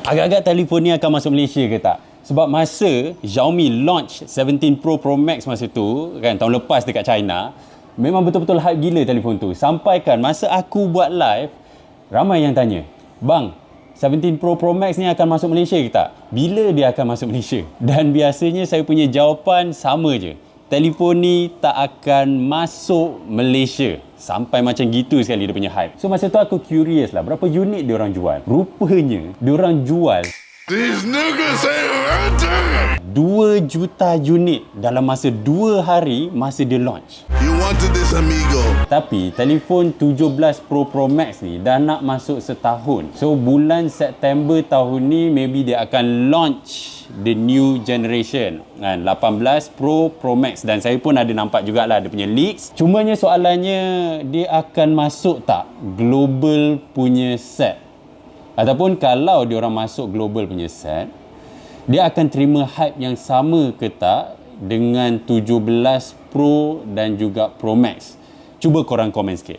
Agak-agak telefon ni akan masuk Malaysia ke tak? Sebab masa Xiaomi launch 17 Pro Pro Max masa tu, kan, tahun lepas dekat China, memang betul-betul hype gila telefon tu. Sampaikan masa aku buat live, ramai yang tanya, "Bang, 17 Pro Pro Max ni akan masuk Malaysia ke tak? Bila dia akan masuk Malaysia?" Dan biasanya saya punya jawapan sama je. Telefon ni tak akan masuk Malaysia. Sampai macam gitu sekali dia punya hype. So masa tu aku curious lah, berapa unit dia orang jual. Rupanya dia orang jual These niggas ain't ready. 2 juta unit dalam masa 2 hari masa dia launch. You wanted this, amigo. Tapi telefon 17 Pro Pro Max ni dah nak masuk setahun. So bulan September tahun ni maybe dia akan launch the new generation, kan, 18 Pro Pro Max. Dan saya pun ada nampak jugalah dia punya leaks. Cumanya soalannya, dia akan masuk tak global punya set? Ataupun kalau dia orang masuk global punya set, dia akan terima hype yang sama ke tak dengan 17 Pro dan juga Pro Max? Cuba korang komen sikit.